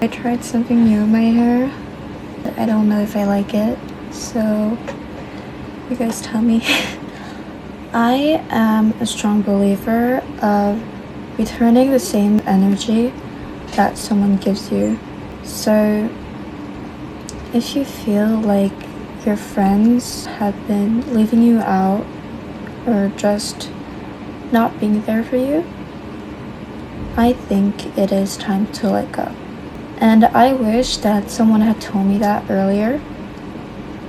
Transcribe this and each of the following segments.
I tried something new in my hair. I don't know if I like it, so you guys tell me. I am a strong believer of returning the same energy that someone gives you. So if you feel like your friends have been leaving you out or just not being there for you, I think it is time to let go. And I wish that someone had told me that earlier,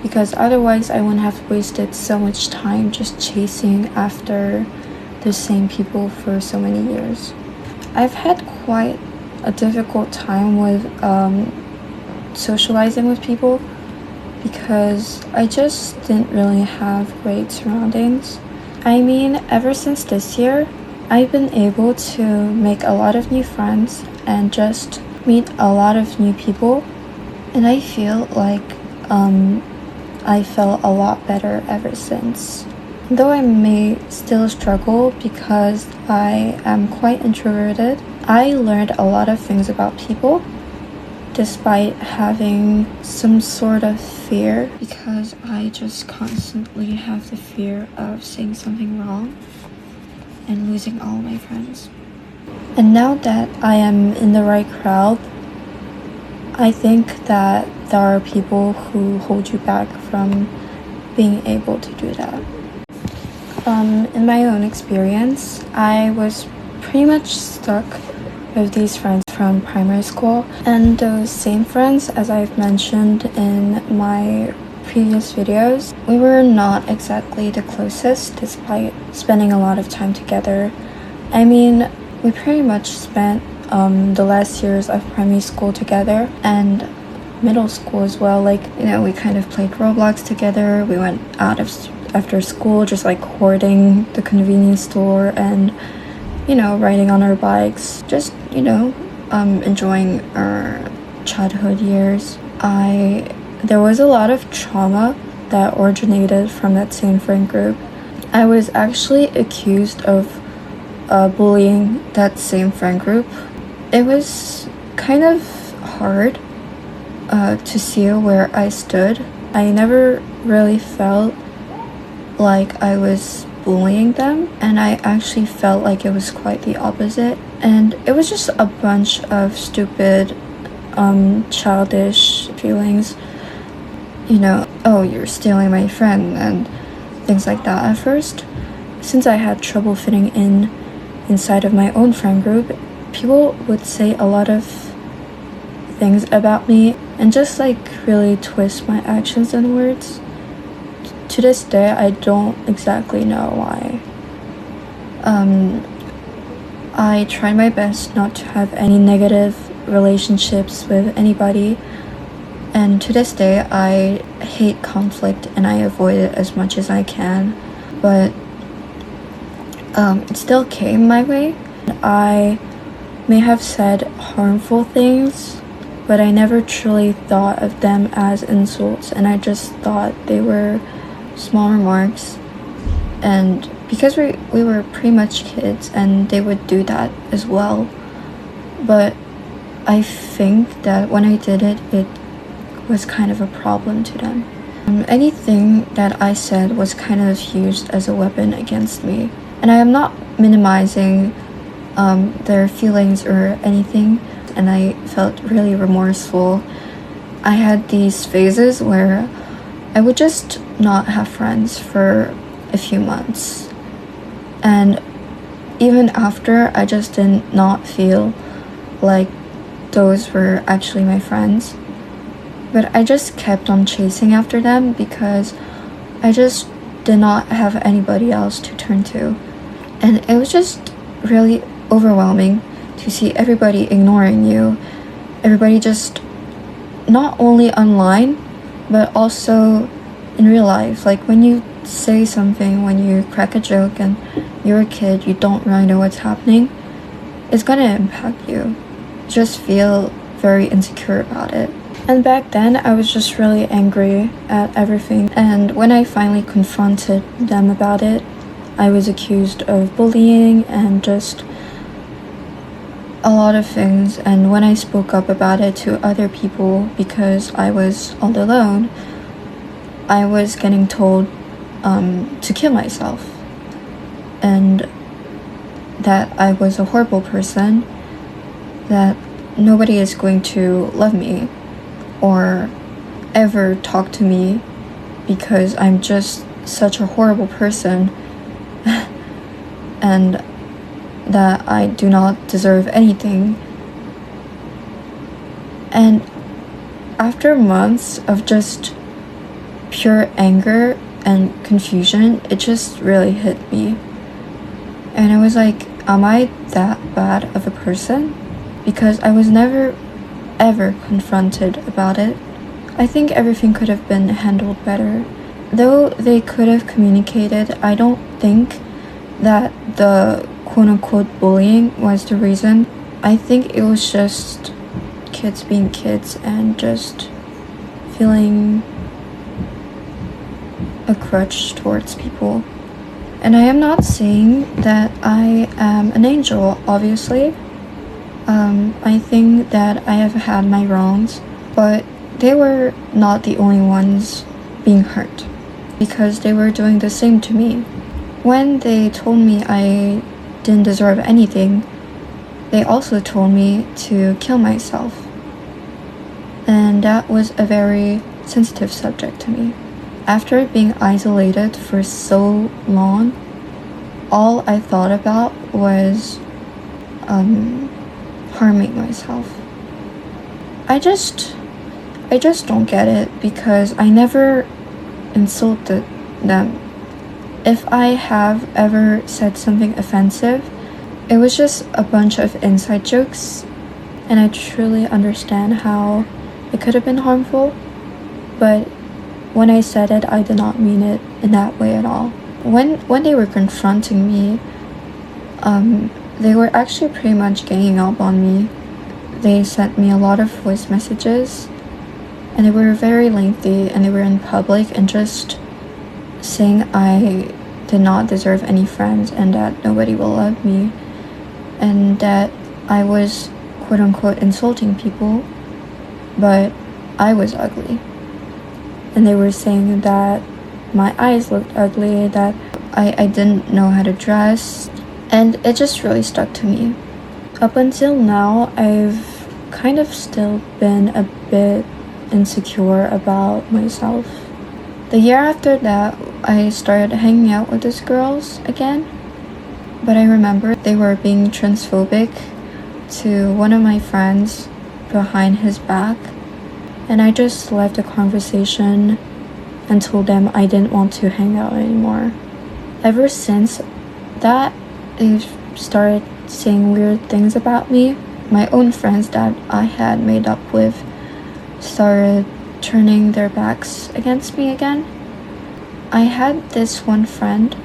because otherwise I wouldn't have wasted so much time just chasing after the same people for so many years. I've had quite a difficult time with socializing with people because I just didn't really have great surroundings. I mean, ever since this year, I've been able to make a lot of new friends and just meet a lot of new people, and I feel like I felt a lot better ever since. Though I may still struggle because I am quite introverted, I learned a lot of things about people despite having some sort of fear, because I just constantly have the fear of saying something wrong and losing all my friends. And now that I am in the right crowd, I think that there are people who hold you back from being able to do that. In my own experience, I was pretty much stuck with these friends from primary school, and those same friends, as I've mentioned in my previous videos, we were not exactly the closest despite spending a lot of time together. I mean, we pretty much spent the last years of primary school together and middle school as well. Like, you know, we kind of played Roblox together. We went out after school just like hoarding the convenience store and, you know, riding on our bikes, just, you know, enjoying our childhood years. There was a lot of trauma that originated from that same friend group. I was actually accused of bullying that same friend group. It was kind of hard to see where I stood. I never really felt like I was bullying them, and I actually felt like it was quite the opposite. And it was just a bunch of stupid, childish feelings. You know, oh, you're stealing my friend, and things like that at first. Since I had trouble fitting inside of my own friend group, people would say a lot of things about me and just like really twist my actions and words. To this day, I don't exactly know why. I tried my best not to have any negative relationships with anybody, and to this day I hate conflict and I avoid it as much as I can, but it still came my way. I may have said harmful things, but I never truly thought of them as insults, and I just thought they were small remarks. And because we were pretty much kids, and they would do that as well, but I think that when I did it, it was kind of a problem to them. Anything that I said was kind of used as a weapon against me, and I am not minimizing their feelings or anything, and I felt really remorseful. I had these phases where I would just not have friends for a few months, and even after, I just did not feel like those were actually my friends, but I just kept on chasing after them because I just did not have anybody else to turn to. And it was just really overwhelming to see everybody ignoring you, everybody just, not only online but also in real life. Like when you say something, when you crack a joke and you're a kid, you don't really know what's happening, it's gonna impact you. Just feel very insecure about it. And back then I was just really angry at everything, and when I finally confronted them about it, I was accused of bullying and just a lot of things, and when I spoke up about it to other people because I was all alone, I was getting told to kill myself and that I was a horrible person, that nobody is going to love me or ever talk to me because I'm just such a horrible person and that I do not deserve anything. And after months of just pure anger and confusion, it just really hit me. And I was like, am I that bad of a person? Because I was never ever confronted about it. I think everything could have been handled better. Though they could have communicated, I don't think that the quote-unquote bullying was the reason. I think it was just kids being kids and just feeling a grudge towards people. And I am not saying that I am an angel, obviously. I think that I have had my wrongs, but they were not the only ones being hurt, because they were doing the same to me. When they told me I didn't deserve anything, they also told me to kill myself. And that was a very sensitive subject to me. After being isolated for so long, all I thought about was harming myself. I just don't get it, because I never insulted them. If I have ever said something offensive, it was just a bunch of inside jokes, and I truly understand how it could have been harmful, but when I said it, I did not mean it in that way at all. When they were confronting me, they were actually pretty much ganging up on me. They sent me a lot of voice messages, and they were very lengthy, and they were in public, and just saying I did not deserve any friends and that nobody will love me, and that I was quote-unquote insulting people, but I was ugly. And they were saying that my eyes looked ugly, that I didn't know how to dress, and it just really stuck to me. Up until now, I've kind of still been a bit insecure about myself. The year after that, I started hanging out with these girls again, but I remember they were being transphobic to one of my friends behind his back, and I just left the conversation and told them I didn't want to hang out anymore. Ever since that, they've started saying weird things about me. My own friends that I had made up with started turning their backs against me again. I had this one friend.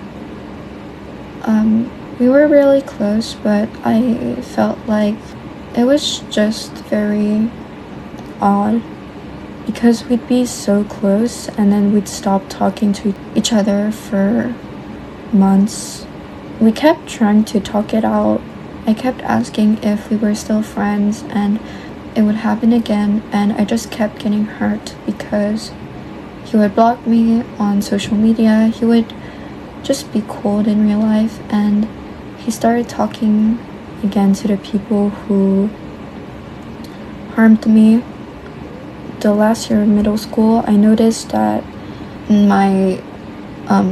We were really close, but I felt like it was just very odd, because we'd be so close and then we'd stop talking to each other for months. We kept trying to talk it out. I kept asking if we were still friends, and it would happen again, and I just kept getting hurt because he would block me on social media. He would just be cold in real life, and he started talking again to the people who harmed me. The last year of middle school, I noticed that my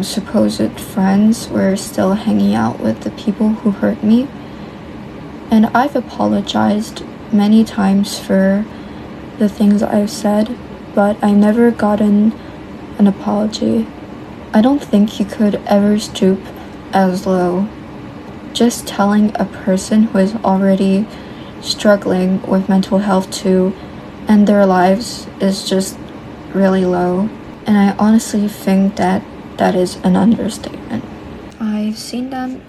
supposed friends were still hanging out with the people who hurt me, and I've apologized many times for the things I've said, but I never gotten an apology. I don't think you could ever stoop as low. Just telling a person who is already struggling with mental health to end their lives is just really low, and I honestly think that that is an understatement. I've seen them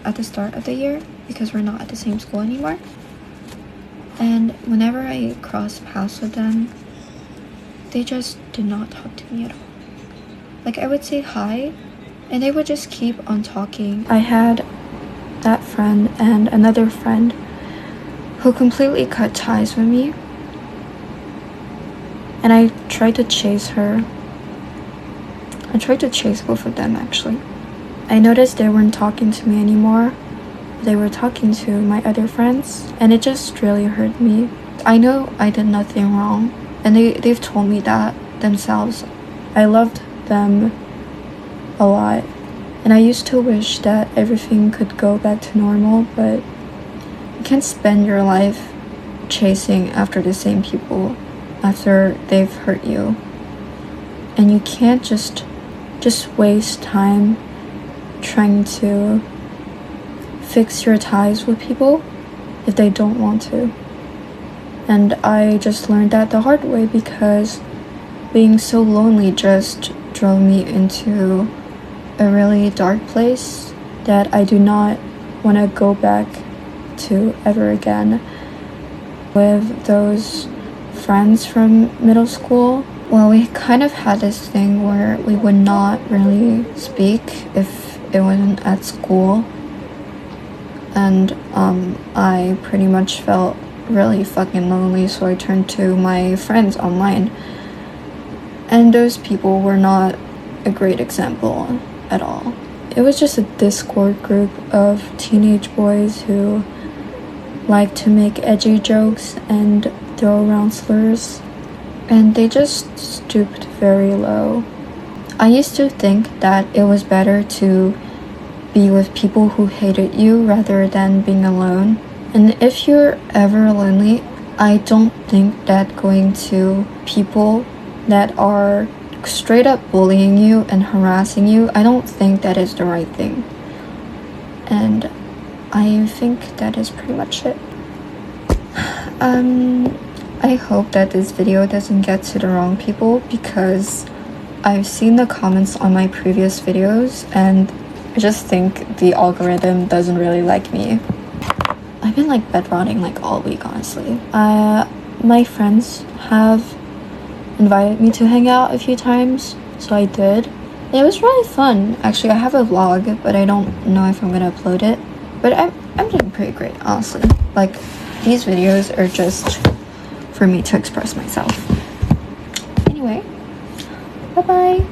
at the start of the year, because we're not at the same school anymore, and whenever I cross paths with them, they just did not talk to me at all. Like, I would say hi, and they would just keep on talking. I had that friend and another friend who completely cut ties with me. And I tried to chase her. I tried to chase both of them, actually. I noticed they weren't talking to me anymore. They were talking to my other friends, and it just really hurt me. I know I did nothing wrong, and they've told me that themselves. I loved them a lot, and I used to wish that everything could go back to normal, but you can't spend your life chasing after the same people after they've hurt you. And you can't just waste time trying to fix your ties with people if they don't want to. And I just learned that the hard way, because being so lonely just drove me into a really dark place that I do not want to go back to ever again. With those friends from middle school, well, we kind of had this thing where we would not really speak if it wasn't at school. And I pretty much felt really fucking lonely, so I turned to my friends online. And those people were not a great example at all. It was just a Discord group of teenage boys who like to make edgy jokes and throw around slurs, and they just stooped very low. I used to think that it was better to be with people who hated you rather than being alone. And if you're ever lonely, I don't think that going to people that are straight up bullying you and harassing you, I don't think that is the right thing. And I think that is pretty much it. I hope that this video doesn't get to the wrong people, because I've seen the comments on my previous videos and I just think the algorithm doesn't really like me. I've been like bed rotting like all week, honestly. My friends have invited me to hang out a few times, so I did. It was really fun. Actually, I have a vlog, but I don't know if I'm gonna upload it. But I'm doing pretty great, honestly. Like, these videos are just for me to express myself. Anyway, bye-bye.